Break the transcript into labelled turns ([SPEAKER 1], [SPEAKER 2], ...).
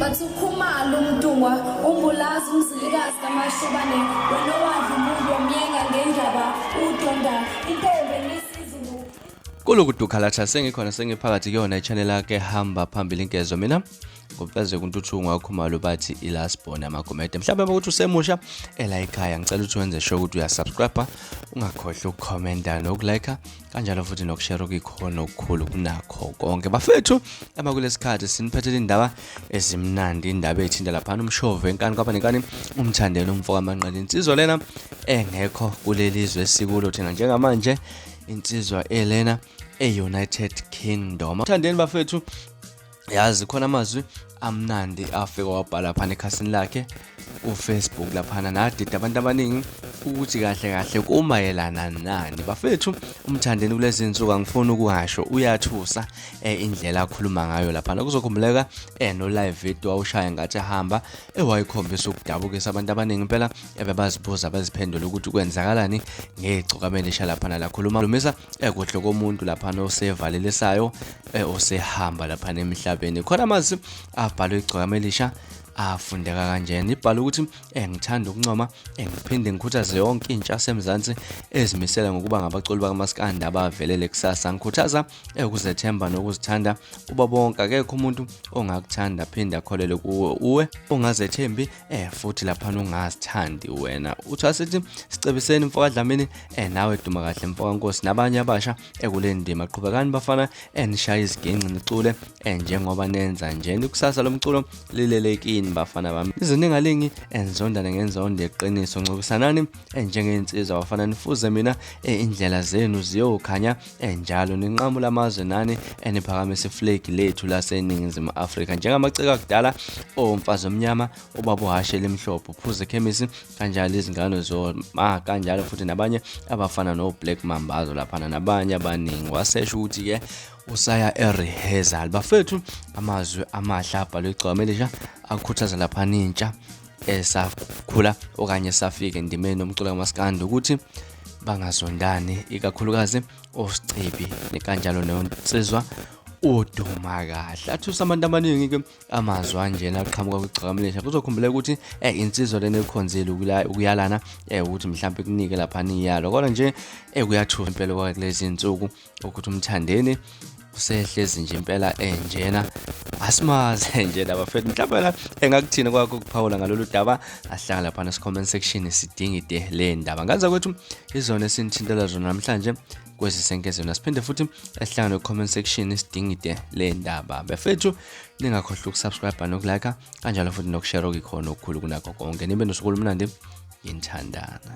[SPEAKER 1] bathi ukhumalo umdungwa umbulazi umzilikazi kamashobane wena wadla umuntu wamyenga ngendaba udonda intombi nesizulu
[SPEAKER 2] kuDumakahle sengikhona sengiphakathi kuyona ichannel yakhe hamba phambili inkezo mina ngomfazi kuntuthungu wakhumalo bathi ilasbone amagomede mhlawumbe ukuthi usemusha ela ekhaya ngicela ukuthi wenze sure ukuthi uyasubscribe ungakhohlwa ukukhomenta nokulike kanjalo futhi nokushare okukhona okukhulu kunakho konke bafethu ema kulesikhathi siniphethele indaba ezimnandi indaba ethinta lapha umshove enkani kwabanenkani uMthandeni umfoka amanqele insizwa lena engekho kulelizwe esikulo thina njengamanje insizwa elena eUnited Kingdom. UMthandeni bafethu yazi khona amazwi amnandi afika wabhala phana ekhasini lakhe uFacebook laphana nadida abantu abaningi ukuthi kahle kumayelana nani bafethu uMthandeni kulezi insuku angifuni ukuhasho uyathusa indlela akhuluma ngayo laphana kuzokhumbuleka no live video awushaya ngathi ahamba ewayikhombisa ukudabukisa abantu abaningi impela ebebazibuza baziphendula ukuthi kwenzakalani ngeGcokama eLisha laphana lakhulumisa kuhle komuntu laphana osevalelisayo osehamba laphana emhlabeni khona amazwi abhalwe iGcokama eLisha afundeka kanjena ibhala ukuthi ngithanda ukuncoma ngiphinde ngikhuthaze yonke intsha semzansi ezimisela ngokuba ngabaculi bakaMaskandi abavelele kusasa ngikhuthaza ukuzethemba nokuzithanda uba bonke akekho umuntu ongakuthanda phinde akholele kuwe uwe ungazethembi futhi lapha ungazithandi wena uthi asithi sicebiseni mfoka Dlamini nawe Dumakahle mfoka Nkosi nabanye abasha kule ndima qhubekani bafana nishaya iziginci nicule njengoba nenza nje ikusasa lomculo lilelekini bafana bami iziningalingi enzondana ngenzondo yeqiniso ncokisanani njengensizwa bafana nifuze mina indlela zenu ziyokhanya njalo ninqamula amazwe nani eniphakamisa iflag lethu laseningizimu Afrika njengamaciko akudala omfazi omnyama ubabuhashe elimhlophe uphuze chemistry kanjalo izingane zoma kanjalo futhi nabanye abafana no Black Mambazo laphana nabanye abaningi wasesha ukuthi ke usaya erehearsal bafethu amazwi amahle abhalwe iGcokama eLisha akukhuthaza lapha nintsha esakhula okanye safika endimeni nomculo kaMaskandi ukuthi bangazondani ikakhulukazi osicebi nekanjalo nonsizwa uDumakahle athusa abantu abaningi ke amazwi anjena aqhamuka kwiGcokama eLisha kuzokhumbuleka ukuthi insizwa lena ekhonzile ukuyalana ukuthi mhlawumbe kunike lapha niyalo kodwa nje kuyathusa impela kwalezi insuku ukuthi uMthandeni usehlezi nje impela njena asimaze nje labafethu mhlawumbe la engakuthina kwakho ukuphawula ngalolu daba ahlanga lapha na comment section sidingide le ndaba ngaza kwethu izona esinithintela zona namhlanje kwesisenkezweni siphinde futhi ahlanga no comment section sidingide le ndaba bafethu ningakhohlwa ukusubscribe nokulike kanjalo futhi nokushare okukhona okukhulu kunakho konke nibe nosuku olumnandi nginthandana.